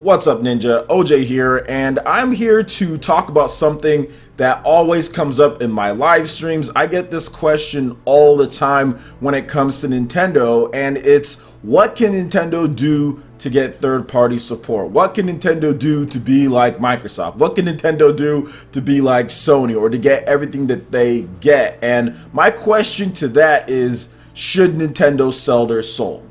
What's up, Ninja? OJ here, and I'm here to talk about something that always comes up in my live streams. I get this question all the time when it comes to Nintendo, and it's what can Nintendo do to get third-party support? What can Nintendo do to be like Microsoft? What can Nintendo do to be like Sony or to get everything that they get? And my question to that is, should Nintendo sell their soul?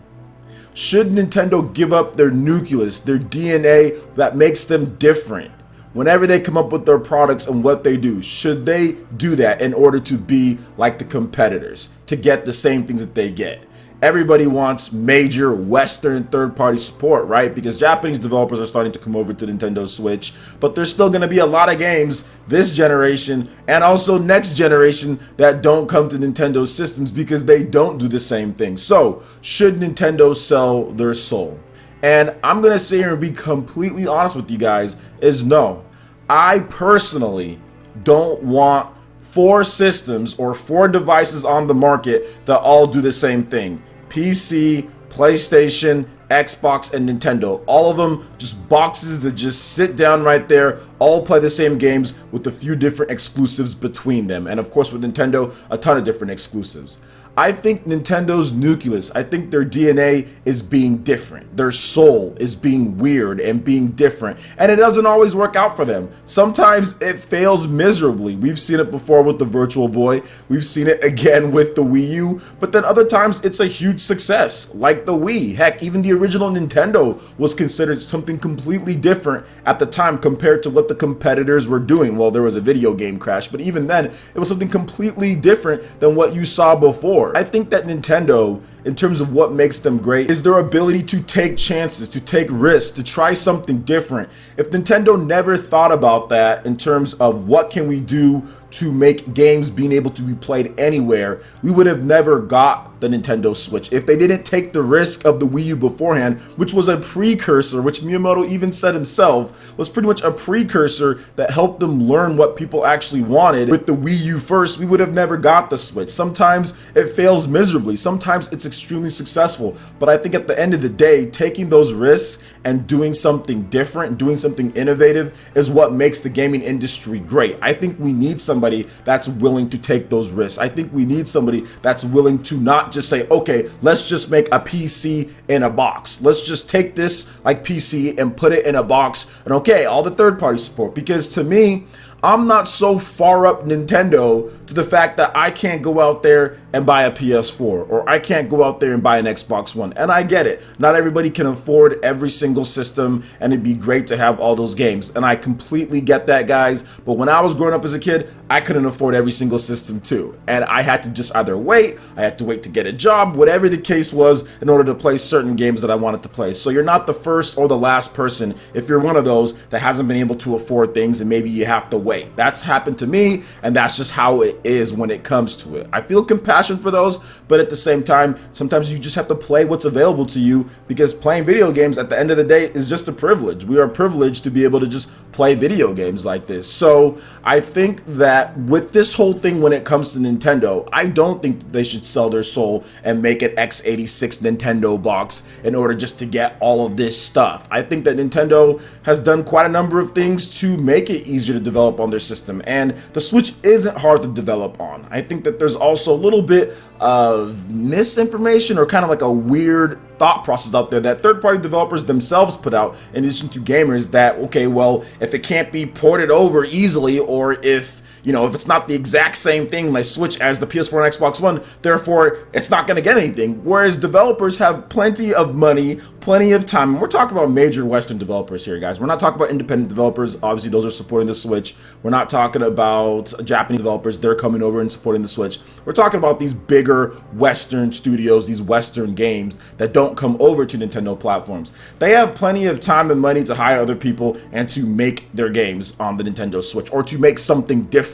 Should Nintendo give up their nucleus, their DNA that makes them different whenever they come up with their products and what they do? Should they do that in order to be like the competitors, to get the same things that they get? Everybody wants major Western third-party support, right? Because Japanese developers are starting to come over to Nintendo Switch, but there's still going to be a lot of games this generation and also next generation that don't come to Nintendo systems because they don't do the same thing. So, should Nintendo sell their soul? And I'm going to sit here and be completely honest with you guys, is no. I personally don't want 4 systems or 4 devices on the market that all do the same thing. PC, PlayStation, Xbox, and Nintendo. All of them just boxes that just sit down right there, all play the same games with a few different exclusives between them. And of course with Nintendo, a ton of different exclusives. I think Nintendo's nucleus, I think their DNA is being different. Their soul is being weird and being different. And it doesn't always work out for them. Sometimes it fails miserably. We've seen it before with the Virtual Boy. We've seen it again with the Wii U. But then other times it's a huge success, like the Wii. Heck, even the original Nintendo was considered something completely different at the time compared to what the competitors were doing. Well, there was a video game crash, but even then, it was something completely different than what you saw before. I think that Nintendo, in terms of what makes them great, is their ability to take chances, to take risks, to try something different. If Nintendo never thought about that in terms of what can we do to make games being able to be played anywhere, we would have never got the Nintendo Switch. If they didn't take the risk of the Wii U beforehand, which was a precursor, which Miyamoto even said himself, was pretty much a precursor that helped them learn what people actually wanted. With the Wii U first, we would have never got the Switch. Sometimes it fails miserably. Sometimes it's extremely successful. But I think at the end of the day, taking those risks and doing something different, doing something innovative is what makes the gaming industry great. I think we need somebody that's willing to take those risks. I think we need somebody that's willing to not just say, okay, let's just make a PC in a box. Let's just take this like PC and put it in a box and okay, all the third-party support. Because to me, I'm not so far up Nintendo to the fact that I can't go out there and buy a PS4 or I can't go out there and buy an Xbox One. And I get it. Not everybody can afford every single system and it'd be great to have all those games. And I completely get that, guys. But when I was growing up as a kid, I couldn't afford every single system too. And I had to just either wait, I had to wait to get a job, whatever the case was, in order to play certain games that I wanted to play. So you're not the first or the last person if you're one of those that hasn't been able to afford things and maybe you have to wait. That's happened to me, and that's just how it is when it comes to it. I feel compassion for those, but at the same time, sometimes you just have to play what's available to you because playing video games at the end of the day is just a privilege. We are privileged to be able to just play video games like this. So I think that with this whole thing when it comes to Nintendo, I don't think they should sell their soul and make an x86 Nintendo box in order just to get all of this stuff. I think that Nintendo has done quite a number of things to make it easier to develop on their system, and the Switch isn't hard to develop on. I think that there's also a little bit of misinformation or kind of like a weird thought process out there that third-party developers themselves put out in addition to gamers that, okay, well, if it can't be ported over easily or if if it's not the exact same thing like Switch as the PS4 and Xbox One, therefore it's not going to get anything. Whereas developers have plenty of money, plenty of time. And we're talking about major Western developers here, guys. We're not talking about independent developers. Obviously, those are supporting the Switch. We're not talking about Japanese developers. They're coming over and supporting the Switch. We're talking about these bigger Western studios, these Western games that don't come over to Nintendo platforms. They have plenty of time and money to hire other people and to make their games on the Nintendo Switch or to make something different.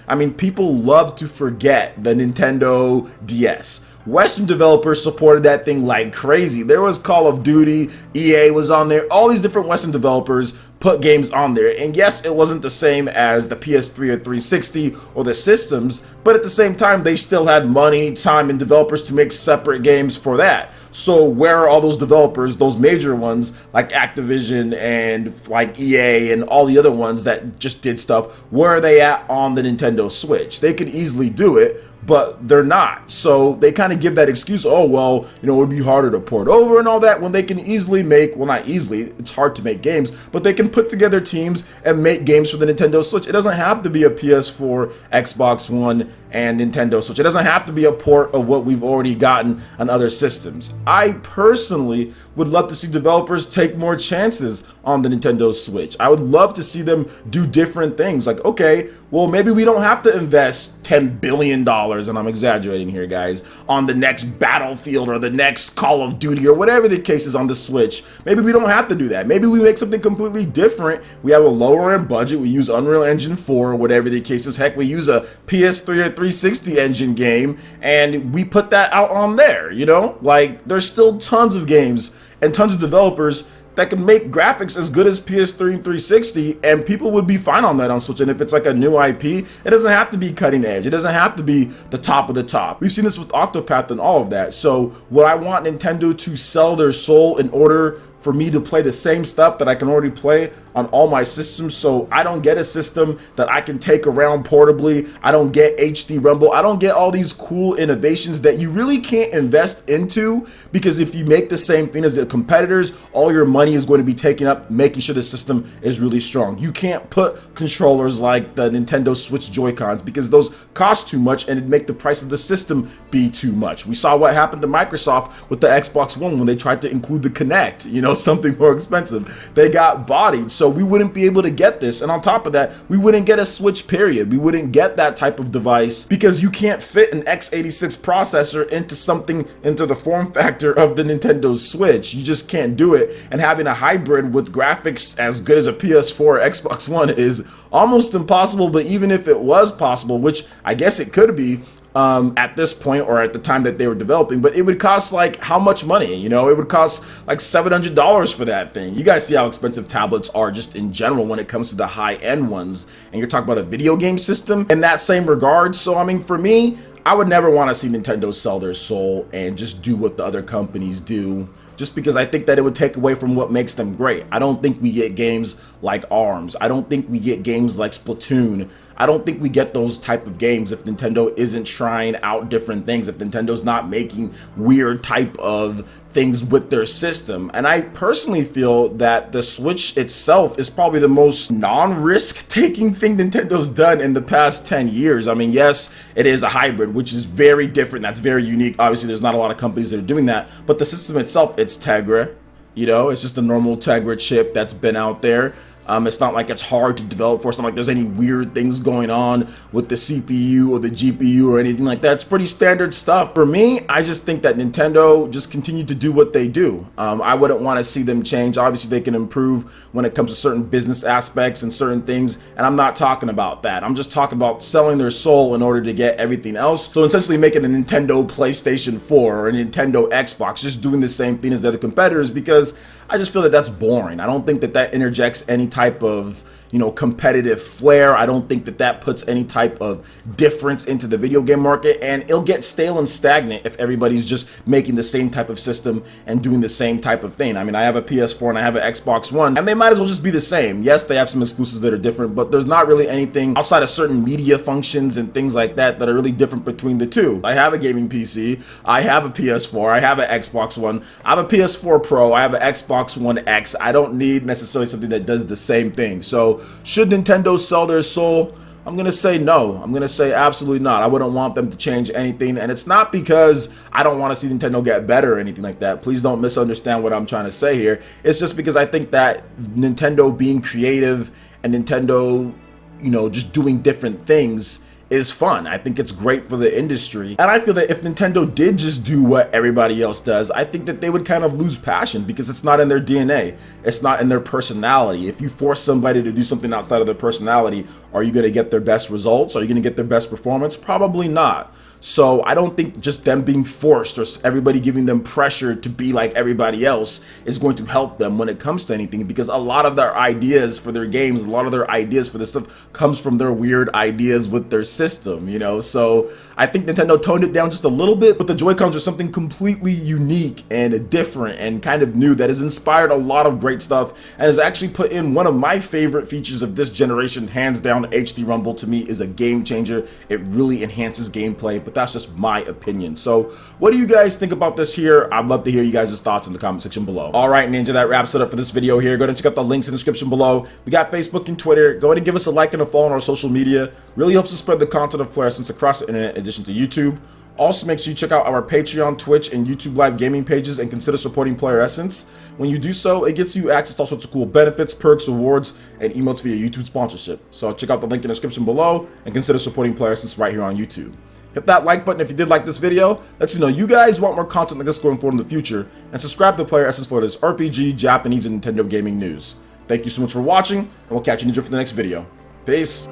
I mean, people love to forget the Nintendo DS. Western developers supported that thing like crazy. There was Call of Duty, EA was on there, all these different Western developers put games on there. And yes, it wasn't the same as the PS3 or 360 or the systems, but at the same time, they still had money, time, and developers to make separate games for that. So where are all those developers, those major ones like Activision and like EA and all the other ones that just did stuff, where are they at on the Nintendo Switch? They could easily do it, but they're not. So they kind of give that excuse, oh, well, you know, it would be harder to port over and all that, when they can easily make, well, not easily, it's hard to make games, but they can put together teams and make games for the Nintendo Switch. It doesn't have to be a PS4, Xbox One, and Nintendo Switch. It doesn't have to be a port of what we've already gotten on other systems. I personally would love to see developers take more chances on the Nintendo Switch. I would love to see them do different things. Like, okay, well, maybe we don't have to invest $10 billion, and I'm exaggerating here, guys, on the next Battlefield or the next Call of Duty or whatever the case is on the Switch. Maybe we don't have to do that. Maybe we make something completely different. We have a lower end budget. We use Unreal Engine 4 or whatever the case is. Heck, we use a PS3 or 360 engine game, and we put that out on there, you know? Like, there's still tons of games and tons of developers that can make graphics as good as PS3 and 360, and people would be fine on that on Switch. And if it's like a new IP, it doesn't have to be cutting edge. It doesn't have to be the top of the top. We've seen this with Octopath and all of that. So would I want Nintendo to sell their soul in order for me to play the same stuff that I can already play on all my systems? So I don't get a system that I can take around portably. I don't get HD Rumble. I don't get all these cool innovations that you really can't invest into, because if you make the same thing as the competitors, all your money is going to be taken up making sure the system is really strong. You can't put controllers like the Nintendo Switch Joy-Cons because those cost too much and it'd make the price of the system be too much. We saw what happened to Microsoft with the Xbox One when they tried to include the Kinect, you know, something more expensive. They got bodied, so we wouldn't be able to get this. And on top of that, we wouldn't get a Switch, period. We wouldn't get that type of device because you can't fit an x86 processor into the form factor of the Nintendo Switch. You just can't do it. And having a hybrid with graphics as good as a PS4 or Xbox One is almost impossible. But even if it was possible, which I guess it could be, at this point or at the time that they were developing, but it would cost like how much money? You know, it would cost like $700 for that thing. You guys see how expensive tablets are just in general when it comes to the high-end ones, and you're talking about a video game system in that same regard. So I mean, for me, I would never want to see Nintendo sell their soul and just do what the other companies do, just because I think that it would take away from what makes them great. I don't think we get games like ARMS. I don't think we get games like Splatoon. I don't think we get those type of games if Nintendo isn't trying out different things, if Nintendo's not making weird type of things with their system. And I personally feel that the Switch itself is probably the most non-risk taking thing Nintendo's done in the past 10 years. I mean, yes, it is a hybrid, which is very different. That's very unique. Obviously, there's not a lot of companies that are doing that, but the system itself, it's Tegra. You know, it's just a normal Tegra chip that's been out there. It's not like it's hard to develop for. It's not like there's any weird things going on with the CPU or the GPU or anything like that. It's pretty standard stuff. For me, I just think that Nintendo just continue to do what they do. I wouldn't want to see them change. Obviously, they can improve when it comes to certain business aspects and certain things, and I'm not talking about that. I'm just talking about selling their soul in order to get everything else. So essentially making a Nintendo PlayStation 4 or a Nintendo Xbox, just doing the same thing as the other competitors, because I just feel that that's boring. I don't think that that interjects any type of, you know, competitive flair. I don't think that that puts any type of difference into the video game market, and it'll get stale and stagnant if everybody's just making the same type of system and doing the same type of thing. I mean, I have a PS4 and I have an Xbox One, and they might as well just be the same. Yes, they have some exclusives that are different, but there's not really anything outside of certain media functions and things like that that are really different between the two. I have a gaming PC, I have a PS4, I have an Xbox One, I have a PS4 Pro, I have an Xbox One X. I don't need necessarily something that does the same thing. So should Nintendo sell their soul? I'm going to say no. I'm going to say absolutely not. I wouldn't want them to change anything. And it's not because I don't want to see Nintendo get better or anything like that. Please don't misunderstand what I'm trying to say here. It's just because I think that Nintendo being creative and Nintendo, you know, just doing different things is fun. I think it's great for the industry. And I feel that if Nintendo did just do what everybody else does, I think that they would kind of lose passion because it's not in their DNA. It's not in their personality. If you force somebody to do something outside of their personality, are you going to get their best results? Are you going to get their best performance? Probably not. So I don't think just them being forced or everybody giving them pressure to be like everybody else is going to help them when it comes to anything, because a lot of their ideas for their games, a lot of their ideas for this stuff comes from their weird ideas with their system, you know? So I think Nintendo toned it down just a little bit, but the Joy-Cons are something completely unique and different and kind of new that has inspired a lot of great stuff and has actually put in one of my favorite features of this generation. Hands down, HD Rumble to me is a game changer. It really enhances gameplay, but that's just my opinion. So what do you guys think about this here? I'd love to hear you guys' thoughts in the comment section below. All right, Ninja, that wraps it up for this video here. Go ahead and check out the links in the description below. We got Facebook and Twitter. Go ahead and give us a like and a follow on our social media. Really helps us spread the content of PlayerEssence across the internet in addition to YouTube. Also, make sure you check out our Patreon, Twitch, and YouTube live gaming pages and consider supporting PlayerEssence. When you do so, it gets you access to all sorts of cool benefits, perks, rewards, and emotes via YouTube sponsorship. So check out the link in the description below and consider supporting PlayerEssence right here on YouTube. Hit that like button if you did like this video. Lets me know you guys want more content like this going forward in the future. And subscribe to PlayerEssence for this RPG, Japanese, and Nintendo gaming news. Thank you so much for watching, and we'll catch you, Ninja, for the next video. Peace.